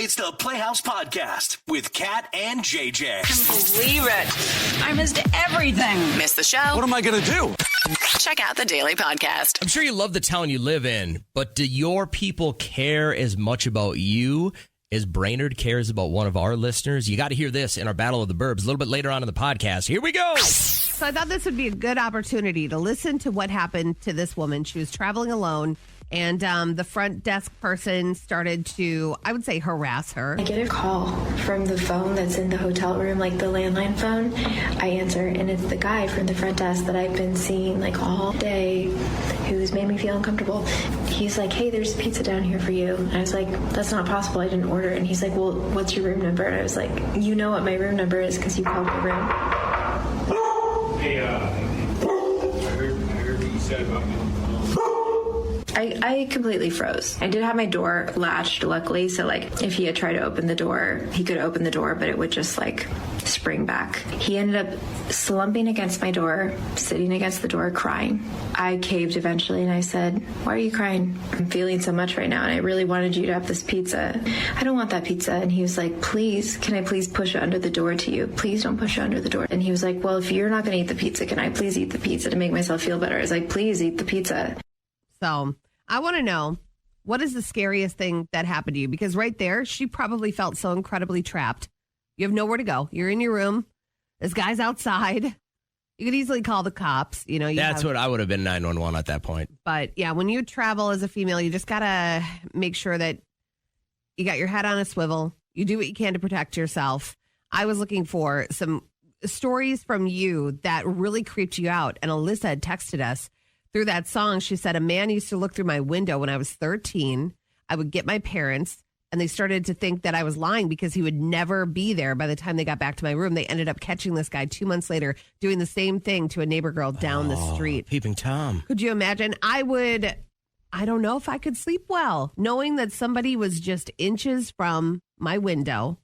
It's the Playhouse Podcast with Kat and JJ. Believe it. I missed everything. Missed the show? What am I going to do? Check out the Daily Podcast. I'm sure you love the town you live in, but do your people care as much about you as Brainerd cares about one of our listeners? You got to hear this in our Battle of the Burbs a little bit later on in the podcast. Here we go. So I thought this would be a good opportunity to listen to what happened to this woman. She was traveling alone, and the front desk person started to, I would say, harass her. I get a call from the phone that's in the hotel room, like the landline phone. I answer, and it's the guy from the front desk that I've been seeing like all day who's made me feel uncomfortable. He's like, hey, there's pizza down here for you. And I was like, that's not possible. I didn't order it. And he's like, well, what's your room number? And I was like, you know what my room number is because you called my room. Hey, I heard what you said about me. I completely froze. I did have my door latched, luckily, so like if he had tried to open the door, he could open the door, but it would just like spring back. He ended up slumping against my door, sitting against the door, crying. I caved eventually and I said, why are you crying? I'm feeling so much right now and I really wanted you to have this pizza. I don't want that pizza. And he was like, please, can I please push it under the door to you? Please don't push it under the door. And he was like, well, if you're not going to eat the pizza, can I please eat the pizza to make myself feel better? I was like, please eat the pizza. So I want to know, what is the scariest thing that happened to you? Because right there, she probably felt so incredibly trapped. You have nowhere to go. You're in your room. This guy's outside. You could easily call the cops. You know, That's what I would have been 911 at that point. But yeah, when you travel as a female, you just got to make sure that you got your head on a swivel. You do what you can to protect yourself. I was looking for some stories from you that really creeped you out. And Alyssa had texted us through that song. She said, a man used to look through my window when I was 13. I would get my parents, and they started to think that I was lying because he would never be there by the time they got back to my room. They ended up catching this guy 2 months later doing the same thing to a neighbor girl down the street. Peeping Tom. Could you imagine? I don't know if I could sleep well, knowing that somebody was just inches from my window,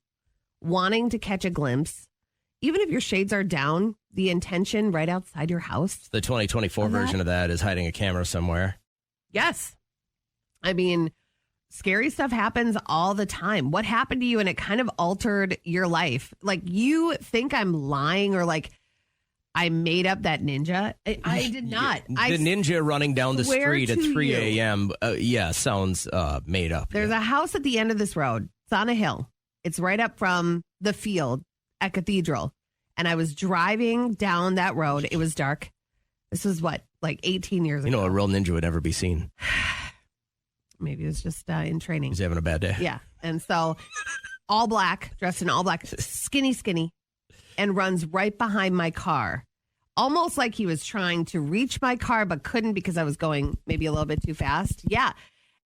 wanting to catch a glimpse. Even if your shades are down, the intention right outside your house. The 2024 version of that is hiding a camera somewhere. Yes. I mean, scary stuff happens all the time. What happened to you and it kind of altered your life? Like, you think I'm lying or like I made up that ninja? I did not. The ninja running down the street at 3 a.m. Sounds made up. There's a house at the end of this road. It's on a hill. It's right up from the field at Cathedral. And I was driving down that road. It was dark. This was like 18 years ago. You know, a real ninja would never be seen. Maybe it was just in training. He's having a bad day. Yeah. And so all black, dressed in all black, skinny, and runs right behind my car. Almost like he was trying to reach my car, but couldn't because I was going maybe a little bit too fast. Yeah.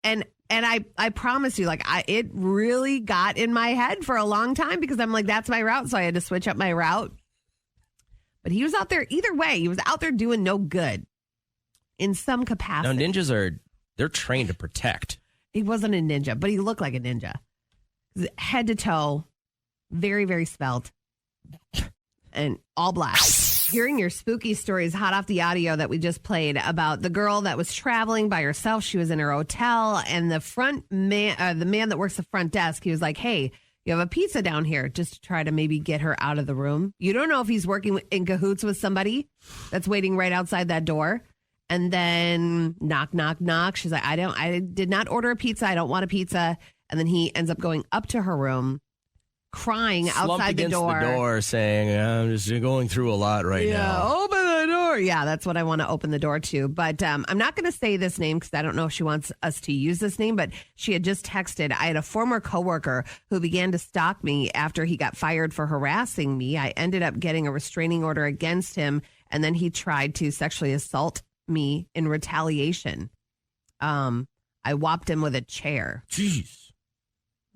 And I promise you, it really got in my head for a long time because I'm like, that's my route. So I had to switch up my route. But he was out there either way. He was out there doing no good in some capacity. Now, ninjas they're trained to protect. He wasn't a ninja, but he looked like a ninja. Head to toe, very, very svelte, and all black. Hearing your spooky stories hot off the audio that we just played about the girl that was traveling by herself. She was in her hotel, and the man that works the front desk, he was like, hey, you have a pizza down here, just to try to maybe get her out of the room. You don't know if he's working in cahoots with somebody that's waiting right outside that door. And then knock, knock, knock. She's like, I did not order a pizza. I don't want a pizza. And then he ends up going up to her room, crying outside the door. The door saying, I'm just going through a lot now. Yeah, open the door. Yeah, that's what I want to open the door to. But I'm not going to say this name because I don't know if she wants us to use this name, but she had just texted. I had a former coworker who began to stalk me after he got fired for harassing me. I ended up getting a restraining order against him, and then he tried to sexually assault me in retaliation. I whopped him with a chair. Jeez.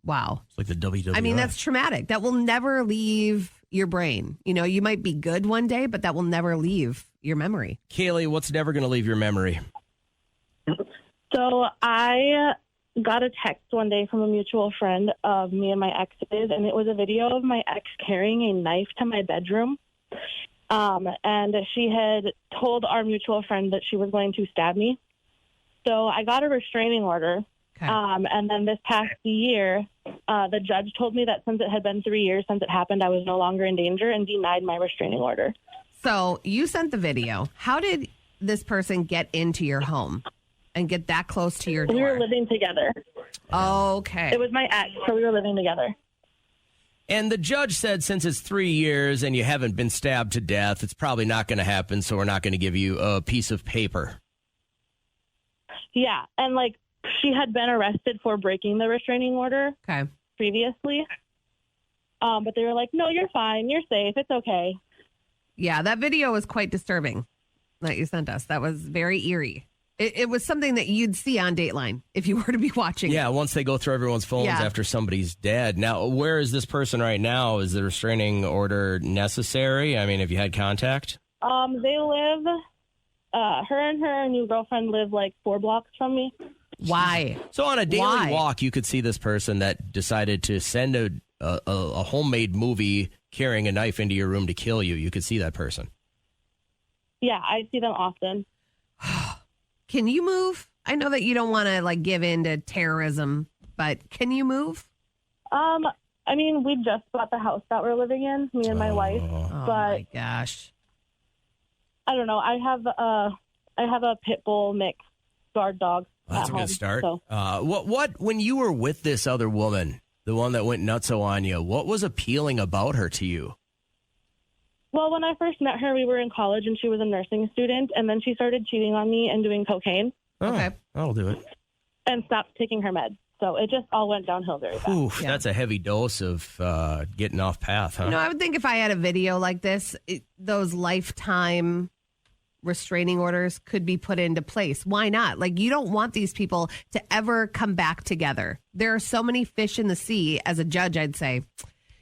Wow. It's like the WWF. I mean, that's traumatic. That will never leave your brain. You know, you might be good one day, but that will never leave your memory. Kaylee, what's never going to leave your memory? So I got a text one day from a mutual friend of me and my exes, and it was a video of my ex carrying a knife to my bedroom. And she had told our mutual friend that she was going to stab me. So I got a restraining order Okay. And then this past year, the judge told me that since it had been 3 years since it happened, I was no longer in danger and denied my restraining order. So you sent the video. How did this person get into your home and get that close to your door? We were living together. Okay. It was my ex, so we were living together. And the judge said since it's 3 years and you haven't been stabbed to death, it's probably not going to happen, so we're not going to give you a piece of paper. Yeah, and like she had been arrested for breaking the restraining order Okay. previously. But they were like, no, you're fine. You're safe. It's okay. Yeah, that video was quite disturbing that you sent us. That was very eerie. It was something that you'd see on Dateline if you were to be watching. Yeah, once they go through everyone's phones after somebody's dead. Now, where is this person right now? Is the restraining order necessary? I mean, have you had contact? They live, her and her new girlfriend live like 4 blocks from me. Why? So on a daily Why? walk, you could see this person that decided to send a homemade movie carrying a knife into your room to kill you. You could see that person. Yeah, I see them often. Can you move? I know that you don't want to like give in to terrorism, but can you move? I mean, we just bought the house that we're living in, me and my wife. Oh But my gosh. I don't know. I have a pit bull mix guard dog. Well, that's at a good home, start. so. What when you were with this other woman, the one that went nutso on you, what was appealing about her to you? Well, when I first met her, we were in college and she was a nursing student, and then she started cheating on me and doing cocaine Okay. That'll do it. and stopped taking her meds. So it just all went downhill very fast. Oof, that's a heavy dose of getting off path, huh? You know, I would think if I had a video like this, those lifetime restraining orders could be put into place. Why not? Like, you don't want these people to ever come back together. There are so many fish in the sea. As a judge, I'd say,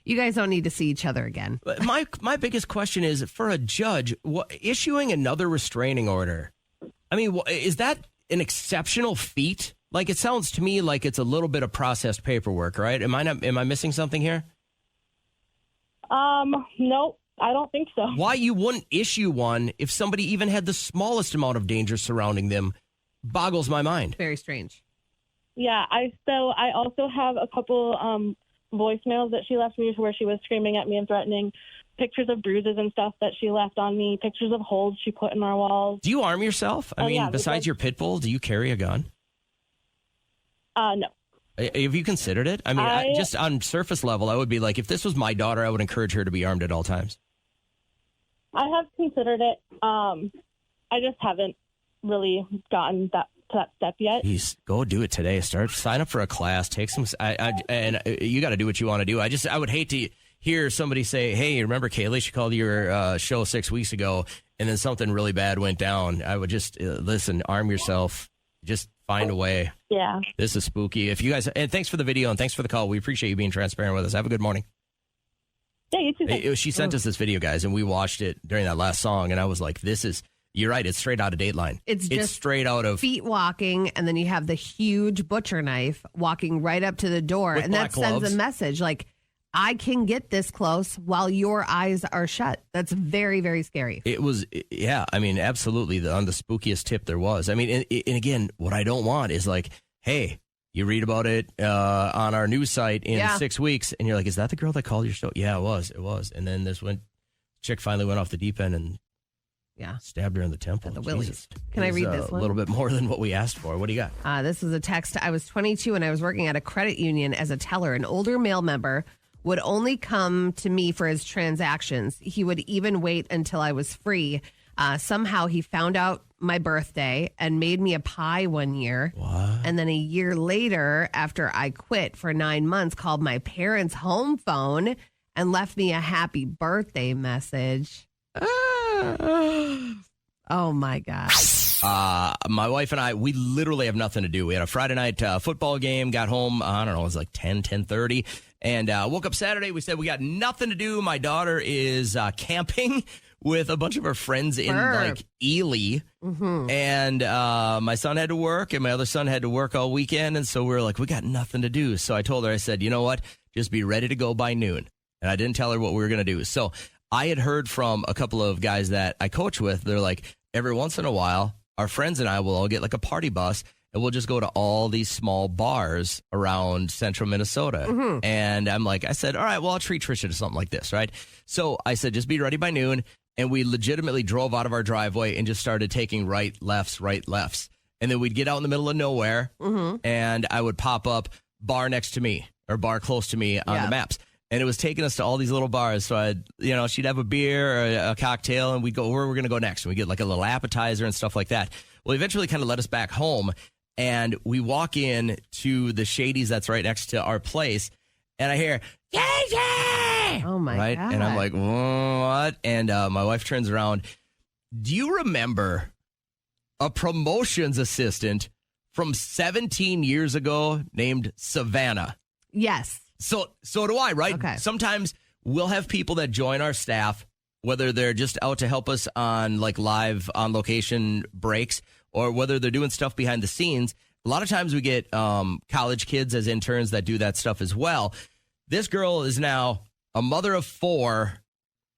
you guys don't need to see each other again. My biggest question is, for a judge, issuing another restraining order, I mean, is that an exceptional feat? Like, it sounds to me like it's a little bit of processed paperwork, right? Am I missing something here? Nope, I don't think so. Why you wouldn't issue one if somebody even had the smallest amount of danger surrounding them boggles my mind. Very strange. Yeah, I also have a couple voicemails that she left me where she was screaming at me and threatening, pictures of bruises and stuff that she left on me, pictures of holes she put in our walls. Do you arm yourself? I mean, yeah, besides your pit bull, do you carry a gun? No. Have you considered it? I mean, just on surface level, I would be like, if this was my daughter, I would encourage her to be armed at all times. I have considered it. I just haven't really gotten to that step yet. Please go do it today. Sign up for a class. Take some. And you got to do what you want to do. I would hate to hear somebody say, "Hey, remember Kaylee? She called your show 6 weeks ago, and then something really bad went down." I would just listen. Arm yourself. Just find a way. Yeah. This is spooky. If you guys, and thanks for the video and thanks for the call. We appreciate you being transparent with us. Have a good morning. Yeah, you too. She sent us this video, guys, and we watched it during that last song, and I was like, "This is." You're right. It's straight out of Dateline. It's just straight out of feet walking, and then you have the huge butcher knife walking right up to the door, With and that black sends gloves. a message like, "I can get this close while your eyes are shut." That's very, very scary. It was, yeah. I mean, absolutely on the spookiest tip there was. I mean, and again, what I don't want is like, hey, you read about it on our news site in 6 weeks, and you're like, is that the girl that called your show? Yeah, it was. And then this chick finally went off the deep end and stabbed her in the temple. At the Willies. Jesus. Can I read this one? A little bit more than what we asked for. What do you got? This is a text. I was 22 and I was working at a credit union as a teller. An older male member would only come to me for his transactions. He would even wait until I was free. Somehow he found out my birthday and made me a pie one year. What? And then a year later, after I quit for 9 months, called my parents' home phone and left me a happy birthday message. Oh my gosh. My wife and I, we literally have nothing to do. We had a Friday night football game, got home, I don't know, it was like 10:30, and woke up Saturday. We said we got nothing to do. My daughter is camping with a bunch of her friends in like Ely, and my son had to work, and my other son had to work all weekend, and so we were like, we got nothing to do. So I told her, I said, you know what, just be ready to go by noon. And I didn't tell her what we were going to do. So I had heard from a couple of guys that I coach with. They're like, every once in a while, our friends and I will all get like a party bus, and we'll just go to all these small bars around central Minnesota. And I said, all right, well, I'll treat Trisha to something like this, right? So I said, just be ready by noon. And we legitimately drove out of our driveway and just started taking right, lefts. And then we'd get out in the middle of nowhere, and I would pop up bar next to me or bar close to me on the maps. And it was taking us to all these little bars. So she'd have a beer or a cocktail, and we'd go, where we're going to go next. And we get like a little appetizer and stuff like that. Well, eventually kind of led us back home, and we walk in to the Shady's that's right next to our place, and I hear, JJ! Oh, my God. And I'm like, what? And my wife turns around. Do you remember a promotions assistant from 17 years ago named Savannah? Yes. So do I, right? Okay. Sometimes we'll have people that join our staff, whether they're just out to help us on like live on location breaks or whether they're doing stuff behind the scenes. A lot of times we get college kids as interns that do that stuff as well. This girl is now a mother of 4.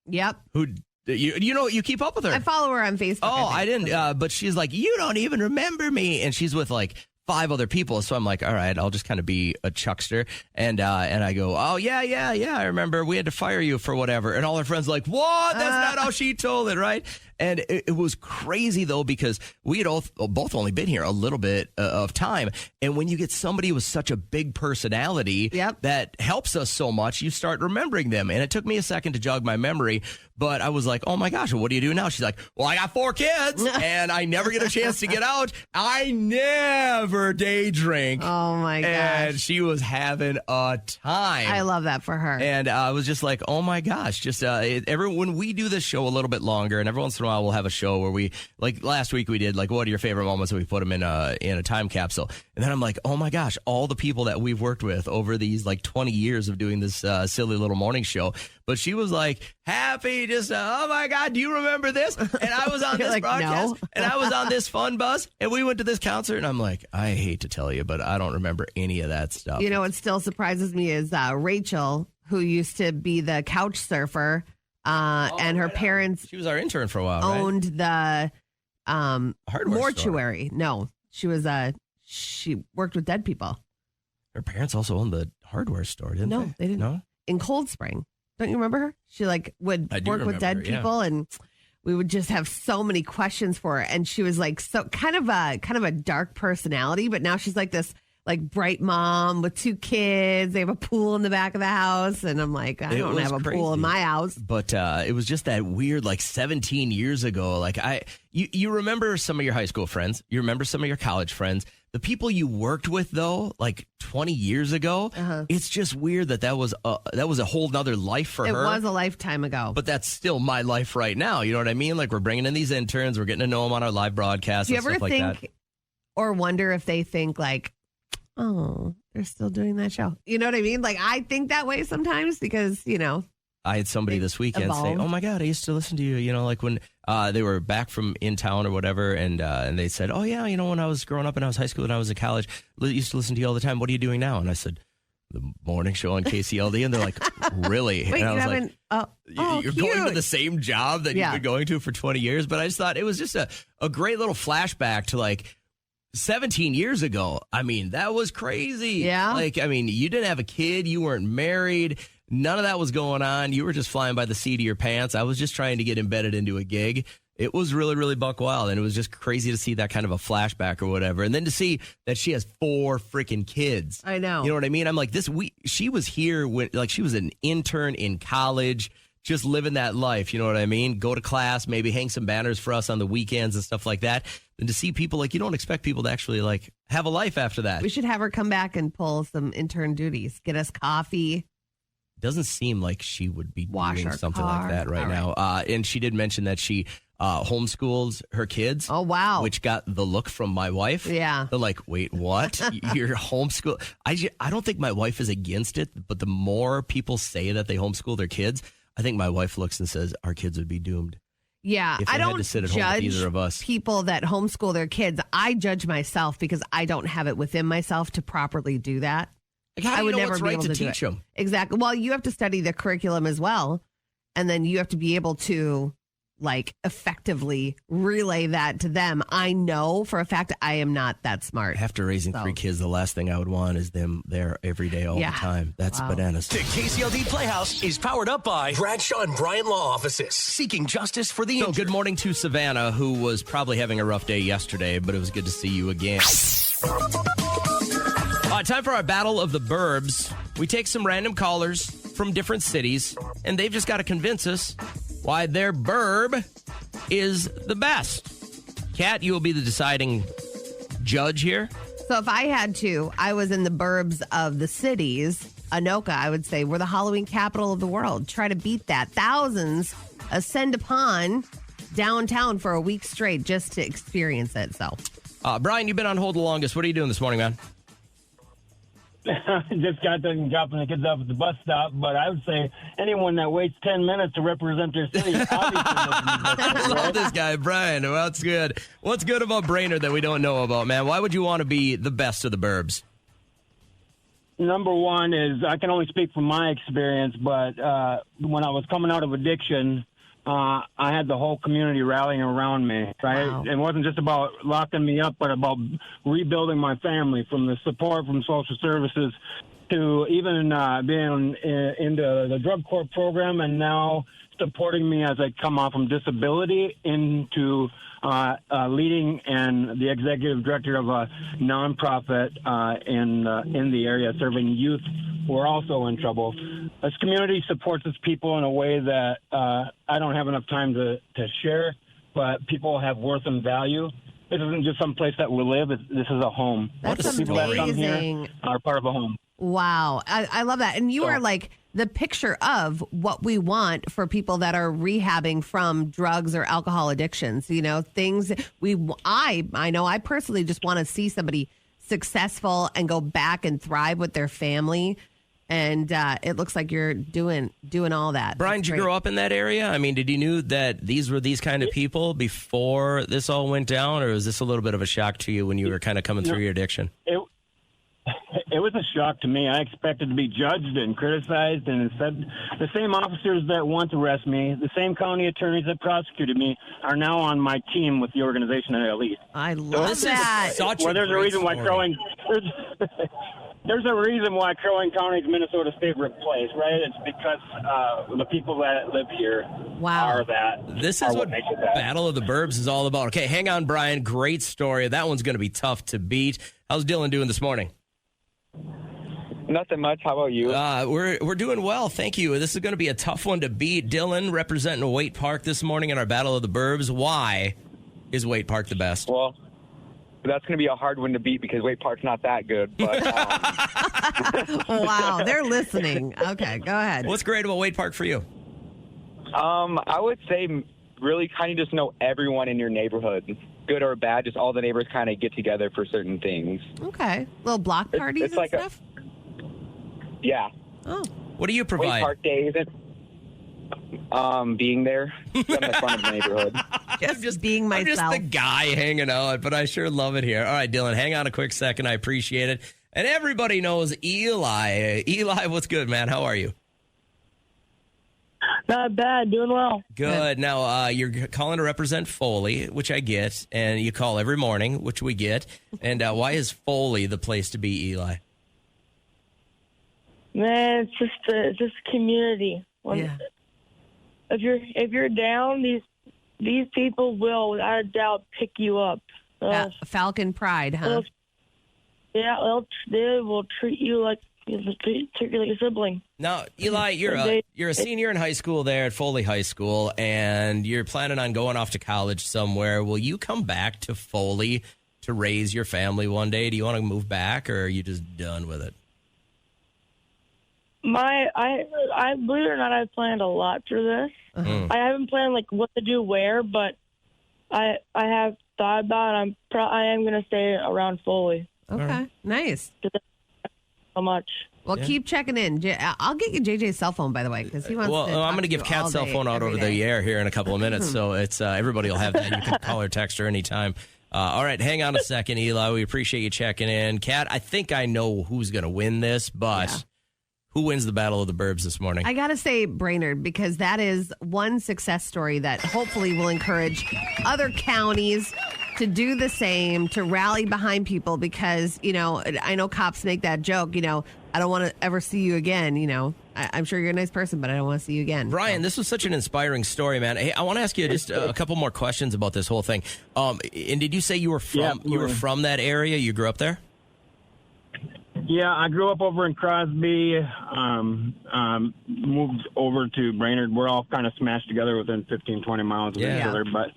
Yep. Who you keep up with her. I follow her on Facebook. Oh, I didn't. But she's like, you don't even remember me. And she's with like 5 other people. So I'm like, all right, I'll just kind of be a chuckster. And I go, oh, yeah. I remember we had to fire you for whatever. And all her friends like, what? That's not how she told it, right? And it was crazy, though, because we had both only been here a little bit of time. And when you get somebody with such a big personality that helps us so much, you start remembering them. And it took me a second to jog my memory. But I was like, oh, my gosh, well, what do you do now? She's like, well, I got 4 kids, and I never get a chance to get out. I never day drink. Oh, my gosh. And she was having a time. I love that for her. And I was just like, oh, my gosh. Just when we do this show a little bit longer, and every once in a while we'll have a show where we, like last week we did, like, what are your favorite moments? And we put them in a time capsule. And then I'm like, oh, my gosh, all the people that we've worked with over these, like, 20 years of doing this silly little morning show. But she was like, happy, just, oh my God, do you remember this? And I was on this like, broadcast, no. and I was on this fun bus, and we went to this concert, and I'm like, I hate to tell you, but I don't remember any of that stuff. You know what still surprises me is Rachel, who used to be the couch surfer, and her parents. She was our intern for a while, owned right? the hardware mortuary. Store. No, she worked with dead people. Her parents also owned the hardware store, didn't they? No, they didn't. No? In Cold Spring. Don't you remember her? She would work with dead people, and we would just have so many questions for her. And she was like kind of a dark personality, but now she's like this like bright mom with 2 kids. They have a pool in the back of the house, and I'm like, I don't have a pool in my house. But it was just that weird, like 17 years ago. Like you remember some of your high school friends, you remember some of your college friends. The people you worked with, though, like 20 years ago, it's just weird that was a whole nother life for her. It was a lifetime ago. But that's still my life right now. You know what I mean? Like, we're bringing in these interns. We're getting to know them on our live broadcasts and stuff like that. Do you ever think or wonder if they think, like, oh, they're still doing that show? You know what I mean? Like, I think that way sometimes because, I had somebody this weekend say, oh, my God, I used to listen to you, like when they were back from in town or whatever. And they said, oh, yeah, when I was growing up and I was high school and I was in college, I used to listen to you all the time. What are you doing now? And I said, the morning show on KCLD. And they're like, really? Wait, and I was you haven't, like, you're cute. going to the same job that you've been going to for 20 years. But I just thought it was just a great little flashback to like 17 years ago. I mean, that was crazy. Yeah. Like, I mean, you didn't have a kid. You weren't married. None of that was going on. You were just flying by the seat of your pants. I was just trying to get embedded into a gig. It was really, really buck wild. And it was just crazy to see that kind of a flashback or whatever. And then to see that she has 4 freaking kids. I know. You know what I mean? I'm like, she was here when, like, she was an intern in college, just living that life. You know what I mean? Go to class, maybe hang some banners for us on the weekends and stuff like that. And to see people, like, you don't expect people to actually, like, have a life after that. We should have her come back and pull some intern duties. Get us coffee. Doesn't seem like she would be doing something car. like that right now. And she did mention that she homeschools her kids. Oh, wow. Which got the look from my wife. Yeah. They're like, wait, what? You're homeschool? I don't think my wife is against it, but the more people say that they homeschool their kids, I think my wife looks and says, our kids would be doomed. Yeah, if I they don't had to sit at home with either of us. People that homeschool their kids. I judge myself because I don't have it within myself to properly do that. Like, how do you know what's right to teach them? Exactly. Well, you have to study the curriculum as well. And then you have to be able to like effectively relay that to them. I know for a fact I am not that smart. After raising 3 kids, the last thing I would want is them there every day, all the time. That's bananas. The KCLD Playhouse is powered up by Bradshaw and Bryan Law Offices, seeking justice for the So injured. good morning to Savannah, who was probably having a rough day yesterday, but it was good to see you again. Time for our Battle of the Burbs. We take some random callers from different cities, and they've just got to convince us why their burb is the best. Kat, you will be the deciding judge here. So if I had to, I was in the burbs of the cities. Anoka, I would say, we're the Halloween capital of the world. Try to beat that. Thousands ascend upon downtown for a week straight just to experience it. So, Brian, you've been on hold the longest. What are you doing this morning, man? Just got done dropping the kids off at the bus stop, but I would say anyone that waits 10 minutes to represent their city I love this guy, Brian. What's good? What's good about Brainerd that we don't know about, man? Why would you want to be the best of the burbs? Number one is, I can only speak from my experience, but when I was coming out of addiction, I had the whole community rallying around me, right? Wow. It wasn't just about locking me up, but about rebuilding my family, from the support from social services to even being into the drug court program, and now supporting me as I come off from disability into leading and the executive director of a nonprofit in the area serving youth who are also in trouble. This community supports its people in a way that I don't have enough time to share, but people have worth and value. This isn't just some place that we live. This is a home. That's the people that come here amazing. are part of a home. Wow. I love that. And you are like the picture of what we want for people that are rehabbing from drugs or alcohol addictions. You know, things I know I personally just want to see somebody successful and go back and thrive with their family. And it looks like you're doing all that. Brian, did you grow up in that area? I mean, did you knew that these were these kind of people before this all went down, or was this a little bit of a shock to you when you were kind of coming through your addiction? It was a shock to me. I expected to be judged and criticized, and instead, the same officers that want to arrest me, the same county attorneys that prosecuted me, are now on my team with the organization at Elite. I love that. There's a reason why there's a reason why Crow Wing County is Minnesota's favorite place, right? It's because the people that live here are that. This is what Battle of the Burbs is all about. Okay, hang on, Brian. Great story. That one's going to be tough to beat. How's Dylan doing this morning? Nothing much. How about you? We're doing well, thank you. This is going to be a tough one to beat. Dylan representing Waite Park this morning in our Battle of the Burbs. Why is Waite Park the best? Well, that's going to be a hard one to beat because Waite Park's not that good. But wow, they're listening. Okay, go ahead. What's great about Waite Park for you? I would say really kind of just know everyone in your neighborhood, good or bad. Just all the neighbors kind of get together for certain things. Okay, little block parties it's and like stuff. Yeah. Oh, what do you provide? Waite Park Day isn't being there, having fun of the neighborhood. just being myself. I'm just the guy hanging out, but I sure love it here. All right, Dylan, hang on a quick second. I appreciate it. And everybody knows Eli. Eli, what's good, man? How are you? Not bad. Doing well. Good. Now, you're calling to represent Foley, which I get, and you call every morning, which we get. And why is Foley the place to be, Eli? Man, it's just community. If you're down, these people will, without a doubt, pick you up. Falcon Pride, huh? They will treat you like a sibling. Now, Eli, you're a senior in high school there at Foley High School, and you're planning on going off to college somewhere. Will you come back to Foley to raise your family one day? Do you want to move back, or are you just done with it? I believe it or not, I've planned a lot for this. Uh-huh. I haven't planned like what to do where, but I have thought about it. I am going to stay around Foley. Okay, right. Nice. So much. Well, keep checking in. I'll get you JJ's cell phone, by the way, because he wants. Well, I'm going to give Kat's cell phone out over the air here in a couple of minutes, so it's everybody will have that. You can call or text her anytime. All right, hang on a second, Eli. We appreciate you checking in. Kat, I think I know who's going to win this, but. Yeah. Who wins the Battle of the Burbs this morning? I got to say Brainerd, because that is one success story that hopefully will encourage other counties to do the same, to rally behind people, because, I know cops make that joke, I don't want to ever see you again, I'm sure you're a nice person, but I don't want to see you again. Brian, this was such an inspiring story, man. Hey, I want to ask you just a couple more questions about this whole thing. And did you say you were from that area? You grew up there? Yeah, I grew up over in Crosby, moved over to Brainerd. We're all kind of smashed together within 15, 20 miles of each other, but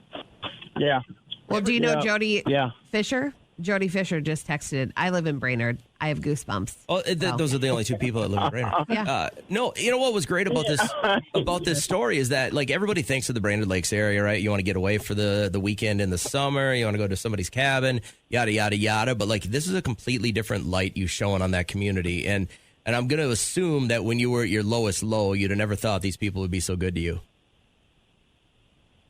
yeah. Well, do you know Jody Fisher? Jody Fisher just texted, I live in Brainerd. I have goosebumps. Oh, those are the only two people that live in Brainerd. Yeah. No, you know what was great about this story is that, like, everybody thinks of the Brainerd Lakes area, right? You want to get away for the weekend in the summer. You want to go to somebody's cabin, yada, yada, yada. But, like, this is a completely different light you showing on that community. And I'm going to assume that when you were at your lowest low, you'd have never thought these people would be so good to you.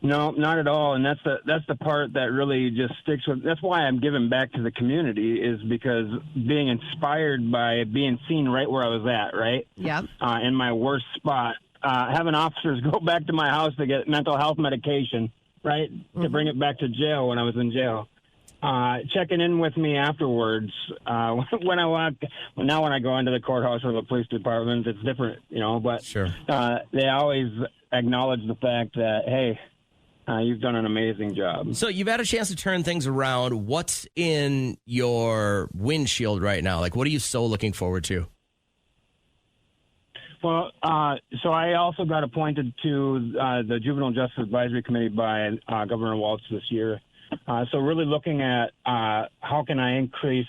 No, not at all. And that's the part that really just sticks with. That's why I'm giving back to the community, is because being inspired by being seen right where I was at, right? Yep. In my worst spot, having officers go back to my house to get mental health medication, right? Mm-hmm. To bring it back to jail when I was in jail. Checking in with me afterwards. When I go into the courthouse or the police department, it's different, but sure. They always acknowledge the fact that, hey, you've done an amazing job. So you've had a chance to turn things around. What's in your windshield right now? Like, what are you so looking forward to? Well, so I also got appointed to the Juvenile Justice Advisory Committee by Governor Walz this year. So really looking at how can I increase.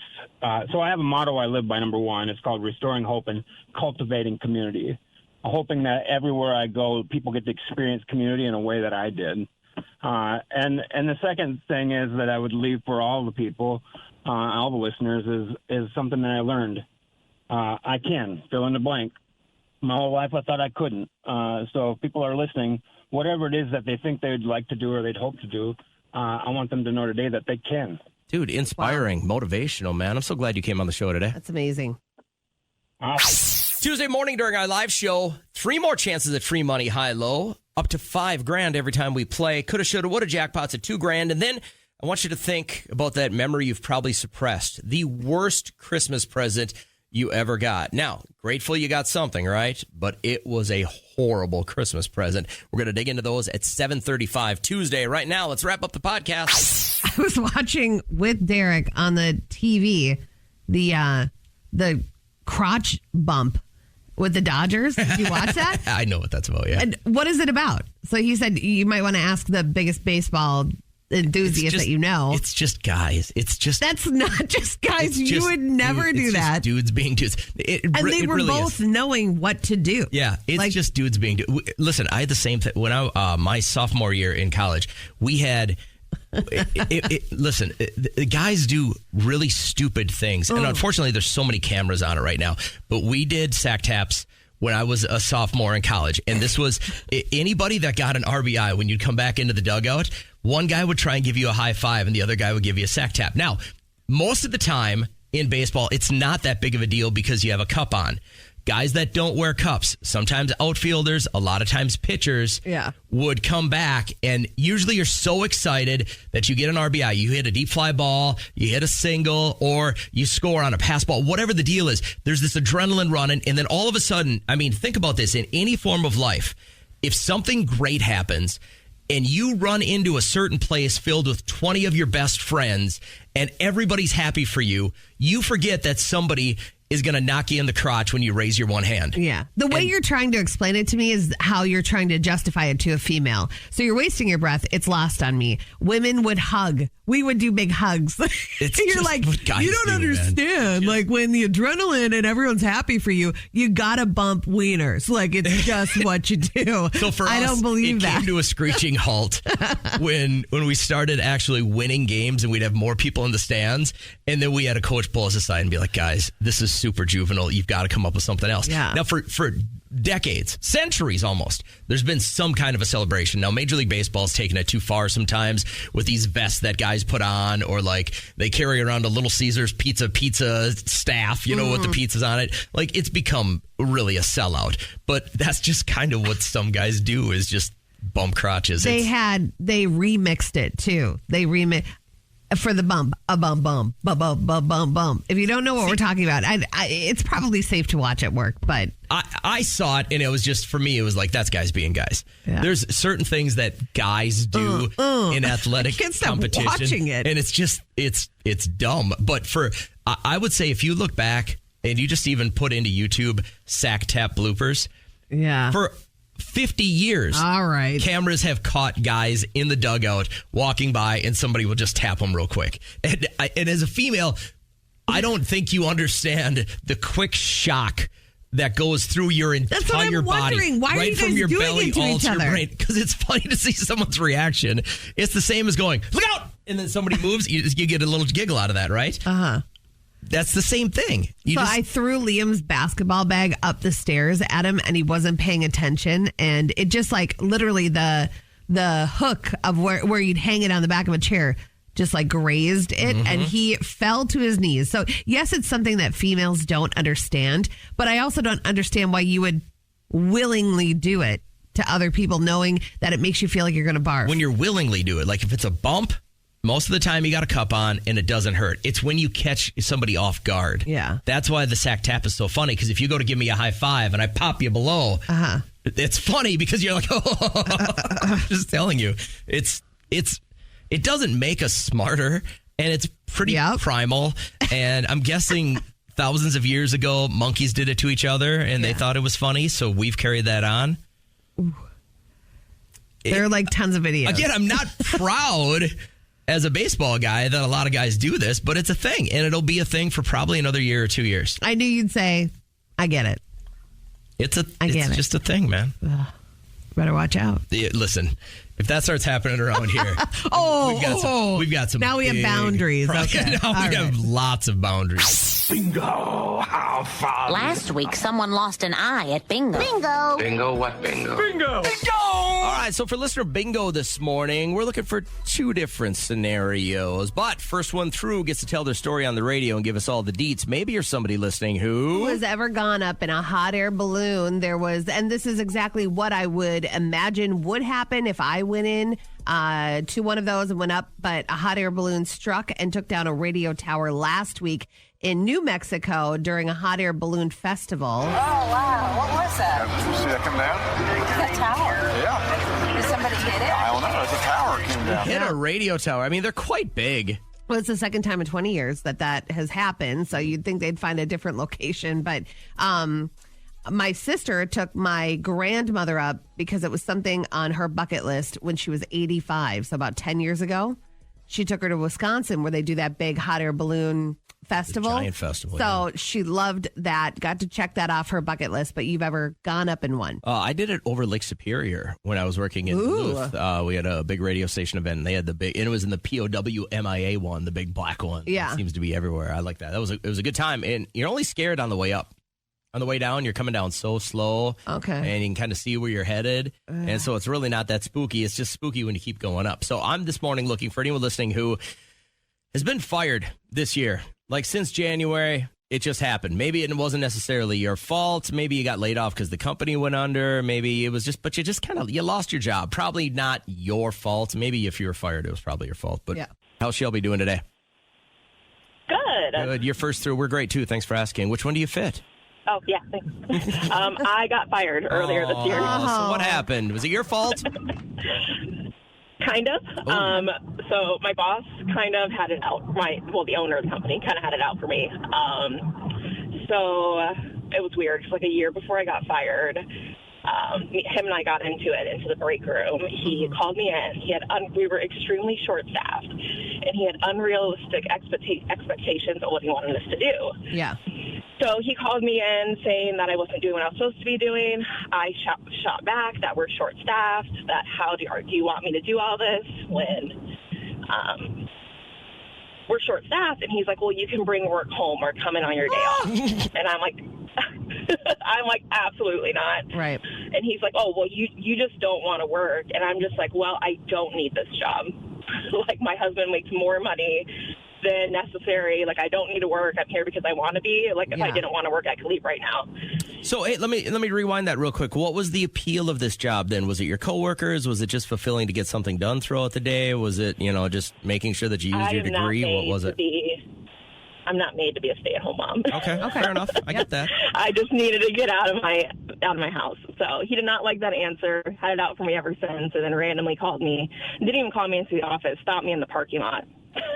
So I have a motto I live by, number one. It's called Restoring Hope and Cultivating Community. Hoping that everywhere I go, people get to experience community in a way that I did. And the second thing is that I would leave for all the people, all the listeners, is something that I learned. I can fill in the blank. My whole life I thought I couldn't. So if people are listening, whatever it is that they think they'd like to do or they'd hope to do, I want them to know today that they can. Dude, inspiring, motivational, man. I'm so glad you came on the show today. That's amazing. Tuesday morning during our live show, 3 more chances at free money, high-low, up to $5,000 every time we play. Coulda, shoulda, woulda jackpots at $2,000. And then I want you to think about that memory you've probably suppressed. The worst Christmas present you ever got. Now, grateful you got something, right? But it was a horrible Christmas present. We're going to dig into those at 7:35 Tuesday. Right now, let's wrap up the podcast. I was watching with Derek on the TV the crotch bump with the Dodgers. Did you watch that? I know what that's about, yeah. And what is it about? So he said you might want to ask the biggest baseball enthusiast that you know. It's just guys. That's not just guys. You would never do that. Just dudes being dudes. And they were really both knowing what to do. Yeah, it's just dudes being dudes. Listen, I had the same thing when I my sophomore year in college. We had. Listen, guys do really stupid things. And unfortunately, there's so many cameras on it right now. But we did sack taps when I was a sophomore in college. And this was anybody that got an RBI when you'd come back into the dugout. One guy would try and give you a high five and the other guy would give you a sack tap. Now, most of the time in baseball, it's not that big of a deal because you have a cup on. Guys that don't wear cups, sometimes outfielders, a lot of times pitchers, would come back, and usually you're so excited that you get an RBI. You hit a deep fly ball, you hit a single, or you score on a pass ball, whatever the deal is. There's this adrenaline running, and then all of a sudden, I mean, think about this. In any form of life, if something great happens and you run into a certain place filled with 20 of your best friends and everybody's happy for you, you forget that somebody is going to knock you in the crotch when you raise your one hand. Yeah. The way you're trying to explain it to me is how you're trying to justify it to a female. So you're wasting your breath. It's lost on me. Women would hug. We would do big hugs. You're like, you don't understand. Like when the adrenaline and everyone's happy for you, you got to bump wieners. Like it's just what you do. So for I us, don't believe it came to a screeching halt when we started actually winning games and we'd have more people in the stands. And then we had a coach pull us aside and be like, guys, this is super juvenile. You've got to come up with something else. Yeah. Now for decades, centuries almost, there's been some kind of a celebration. Now, Major League Baseball's taken it too far sometimes with these vests that guys put on, or like they carry around a Little Caesars pizza staff, with the pizzas on it. Like, it's become really a sellout. But that's just kind of what some guys do, is just bump crotches. They remixed it too. They remixed for the bump, a bump, bump, bump, bump, bump, bump, bump. If you don't know what we're talking about, it's probably safe to watch at work, but I saw it, and it was just, for me, it was like, that's guys being guys. Yeah. There's certain things that guys do in athletic I can't stop competition, watching it. and it's just it's dumb. But I would say, if you look back and you just even put into YouTube sack tap bloopers, for 50 years, all right, cameras have caught guys in the dugout walking by, and somebody will just tap them real quick. And as a female, I don't think you understand the quick shock that goes through your entire That's what I'm body, wondering. Why right are you from guys your doing belly it to all each to your other? brain. Because it's funny to see someone's reaction. It's the same as going, look out! And then somebody moves, you get a little giggle out of that, right? That's the same thing. I threw Liam's basketball bag up the stairs at him, and he wasn't paying attention. And it just, like, literally the hook of where you'd hang it on the back of a chair just, like, grazed it, and he fell to his knees. So, yes, it's something that females don't understand, but I also don't understand why you would willingly do it to other people, knowing that it makes you feel like you're going to barf. When you're willingly do it, like if it's a bump, most of the time you got a cup on and it doesn't hurt. It's when you catch somebody off guard. Yeah. That's why the sack tap is so funny, because if you go to give me a high five and I pop you below, it's funny because you're like, oh, I'm just telling you. It doesn't make us smarter, and it's pretty primal. And I'm guessing thousands of years ago, monkeys did it to each other and they thought it was funny. So we've carried that on. There are like tons of videos. Again, I'm not proud as a baseball guy that a lot of guys do this, but it's a thing, and it'll be a thing for probably another year or 2 years. I knew you'd say, I get it. It's just a thing, man. Better watch out. Yeah, listen, if that starts happening around here, we've got some. Now we have boundaries. Okay. Now we have lots of boundaries. Bingo! How fun! Last week, someone lost an eye at bingo. Bingo! Bingo what bingo? Bingo! Bingo! All right, so for listener bingo this morning, we're looking for two different scenarios. But first one through gets to tell their story on the radio and give us all the deets. Maybe you're somebody listening who has ever gone up in a hot air balloon. And this is exactly what I would imagine would happen if I went in to one of those and went up, but a hot air balloon struck and took down a radio tower last week in New Mexico during a hot air balloon festival. Oh, wow. What was that? Did you see that come down? The tower. Yeah. Did somebody hit it? I don't know. It's a tower came down. Hit a radio tower. I mean, they're quite big. Well, it's the second time in 20 years that has happened, so you'd think they'd find a different location. But my sister took my grandmother up because it was something on her bucket list when she was 85, so about 10 years ago. She took her to Wisconsin where they do that big hot air balloon festival. Giant festival. So she loved that, got to check that off her bucket list. But you've ever gone up in one? I did it over Lake Superior when I was working in Duluth. We had a big radio station event, and they had and it was in the POWMIA one, the big black one. Yeah. It seems to be everywhere. I like that. It was a good time. And you're only scared on the way up. On the way down, you're coming down so slow. Okay. And you can kind of see where you're headed. And so it's really not that spooky. It's just spooky when you keep going up. So I'm this morning looking for anyone listening who has been fired this year. Like since January, it just happened. Maybe it wasn't necessarily your fault. Maybe you got laid off because the company went under. Maybe it was but you just you lost your job. Probably not your fault. Maybe if you were fired, it was probably your fault. But how's Shelby doing today? Good. You're first through. We're great too. Thanks for asking. Which one do you fit? Oh, yeah, thanks. I got fired earlier this year. So what happened? Was it your fault? Kind of. So my boss kind of had it out. The owner of the company kind of had it out for me. So it was weird. Like a year before I got fired, him and I got into the break room. He called me in. We were extremely short-staffed, and he had unrealistic expectations of what he wanted us to do. Yeah. So he called me in saying that I wasn't doing what I was supposed to be doing. I shot back that we're short-staffed, that how do you want me to do all this when we're short-staffed? And he's like, well, you can bring work home or come in on your day off. And I'm like, I'm like, absolutely not. Right. And he's like, oh, well, you just don't want to work. And I'm just like, well, I don't need this job. Like, my husband makes more money than necessary. Like, I don't need to work. I'm here because I want to be. Like, if I didn't want to work, I could leave right now. So, hey, let me rewind that real quick. What was the appeal of this job then? Was it your coworkers? Was it just fulfilling to get something done throughout the day? Was it, just making sure that you used your degree? What was it? I'm not made to be a stay-at-home mom. Okay, fair enough. I get that. I just needed to get out of my house. So he did not like that answer. Had it out for me ever since, and then randomly called me. Didn't even call me into the office. Stopped me in the parking lot.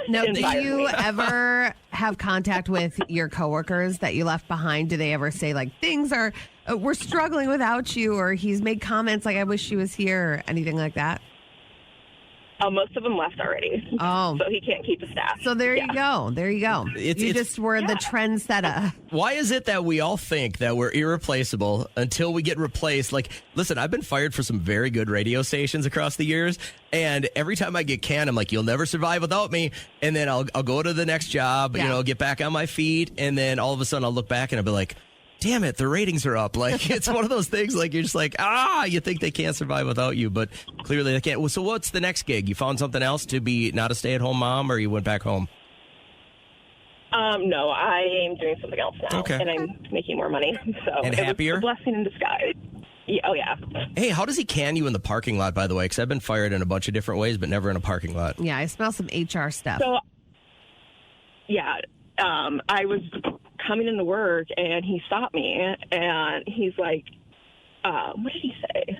Now, do you ever have contact with your coworkers that you left behind? Do they ever say, like, things are, we're struggling without you, or he's made comments like, I wish she was here, or anything like that? Most of them left already. Oh. So he can't keep the staff. So there you go. There you go. You just were the trendsetter. Why is it that we all think that we're irreplaceable until we get replaced? Like, listen, I've been fired for some very good radio stations across the years, and every time I get canned, I'm like, you'll never survive without me. And then I'll go to the next job, get back on my feet, and then all of a sudden I'll look back and I'll be like, damn it, the ratings are up. Like, it's one of those things, like, you're just like, you think they can't survive without you, but clearly they can't. Well, so what's the next gig? You found something else to be not a stay-at-home mom, or you went back home? No, I am doing something else now, and I'm making more money. So and happier? It was a blessing in disguise. Yeah, oh, yeah. Hey, how does he can you in the parking lot, by the way? Because I've been fired in a bunch of different ways, but never in a parking lot. Yeah, I smell some HR stuff. So, yeah, I was coming into work, and he stopped me, and he's like, what did he say?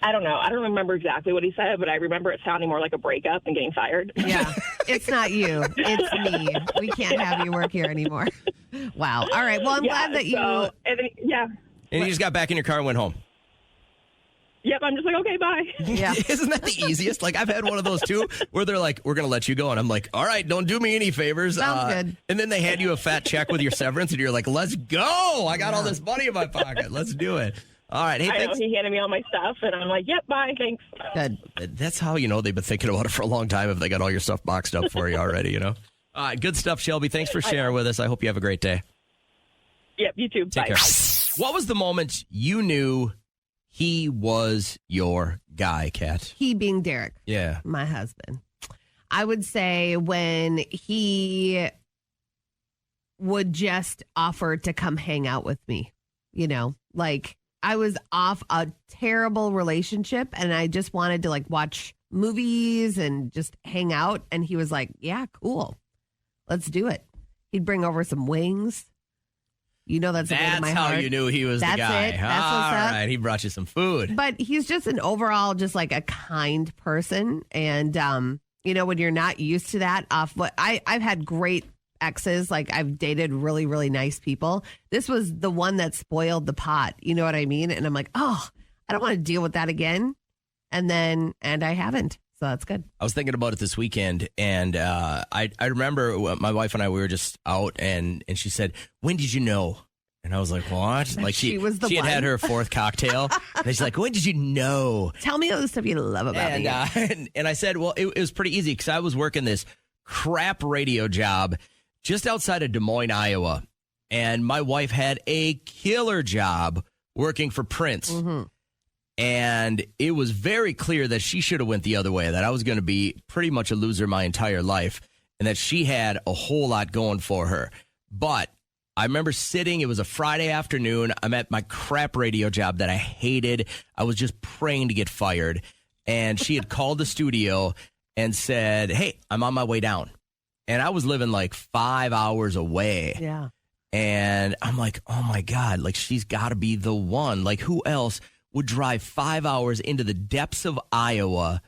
I don't know. I don't remember exactly what he said, but I remember it sounding more like a breakup and getting fired. Yeah, it's not you. It's me. We can't have you work here anymore. Wow. All right. Well, I'm glad that you... And then, and you just got back in your car and went home. Yep, I'm just like, okay, bye. Yeah. Isn't that the easiest? Like, I've had one of those too, where they're like, we're going to let you go. And I'm like, all right, don't do me any favors. Sounds good. And then they hand you a fat check with your severance, and you're like, let's go. I got all this money in my pocket. Let's do it. All right. Hey, I know, he handed me all my stuff, and I'm like, yep, bye, thanks. Good. That's how they've been thinking about it for a long time if they got all your stuff boxed up for you already, All right, good stuff, Shelby. Thanks for sharing with us. I hope you have a great day. Yep, you too. Take Bye. care. What was the moment you knew he was your guy, Kat? He being Derek. Yeah. My husband. I would say when he would just offer to come hang out with me, like I was off a terrible relationship and I just wanted to like watch movies and just hang out. And he was like, yeah, cool. Let's do it. He'd bring over some wings. That's how heart. You knew he was the guy. That's all what's up. right, he brought you some food. But he's just an overall, just like a kind person. And, when you're not used to that, I've had great exes. Like I've dated really, really nice people. This was the one that spoiled the pot. You know what I mean? And I'm like, I don't want to deal with that again. And I haven't. So that's good. I was thinking about it this weekend, and I remember my wife and I, we were just out, and she said, when did you know? And I was like, what? Like she was the she one. had her fourth cocktail, and she's like, when did you know? Tell me all the stuff you love about me. And I said, well, it was pretty easy because I was working this crap radio job just outside of Des Moines, Iowa, and my wife had a killer job working for Prince. Mm-hmm. And it was very clear that she should have went the other way, that I was going to be pretty much a loser my entire life, and that she had a whole lot going for her. But I remember it was a Friday afternoon. I'm at my crap radio job that I hated. I was just praying to get fired. And she had called the studio and said, hey, I'm on my way down. And I was living like 5 hours away. Yeah. And I'm like, oh my God, like she's got to be the one. Like who else would drive 5 hours into the depths of Iowa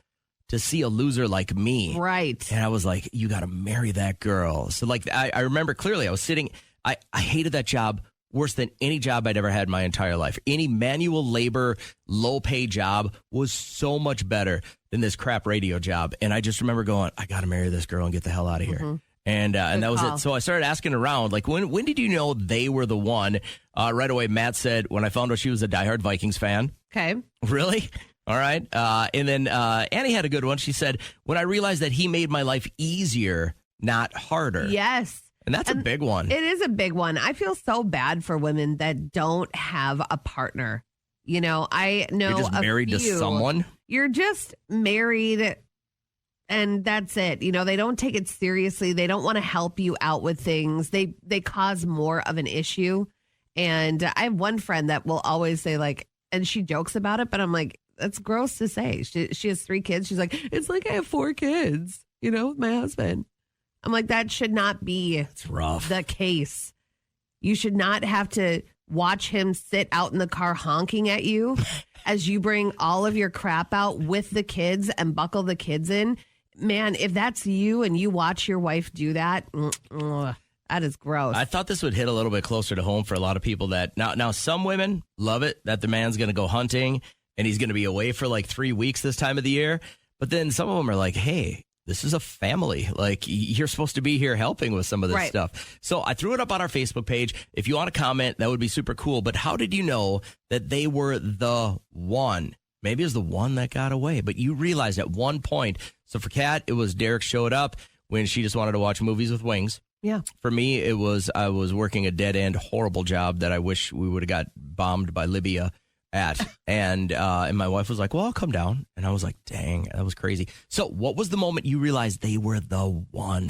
to see a loser like me? Right. And I was like, you got to marry that girl. So like, I remember clearly I was sitting, I hated that job worse than any job I'd ever had in my entire life. Any manual labor, low pay job was so much better than this crap radio job. And I just remember going, I got to marry this girl and get the hell out of here. Mm-hmm. And that was it. So I started asking around, like, when did you know they were the one? Right away, Matt said, when I found out she was a diehard Vikings fan. Okay. Really? All right. And then Annie had a good one. She said, when I realized that he made my life easier, not harder. Yes. And that's a big one. It is a big one. I feel so bad for women that don't have a partner. You know, I know You're just married to someone. You're just married and that's it. You know, they don't take it seriously. They don't want to help you out with things. They cause more of an issue. And I have one friend that will always say like, and she jokes about it, but I'm like, that's gross to say. She has 3 kids. She's like, it's like I have 4 kids, you know, with my husband. I'm like, that should not be the case. You should not have to watch him sit out in the car honking at you as you bring all of your crap out with the kids and buckle the kids in. Man, if that's you and you watch your wife do that, that is gross. I thought this would hit a little bit closer to home for a lot of people that now some women love it that the man's going to go hunting and he's going to be away for like 3 weeks this time of the year. But then some of them are like, hey, this is a family. Like, you're supposed to be here helping with some of this stuff. So I threw it up on our Facebook page. If you want to comment, that would be super cool. But how did you know that they were the one? Maybe it was the one that got away, but you realized at one point. So for Kat, it was Derek showed up when she just wanted to watch movies with wings. Yeah. For me, it was I was working a dead-end, horrible job that I wish we would have got bombed by Libya at. And my wife was like, well, I'll come down. And I was like, dang, that was crazy. So what was the moment you realized they were the one?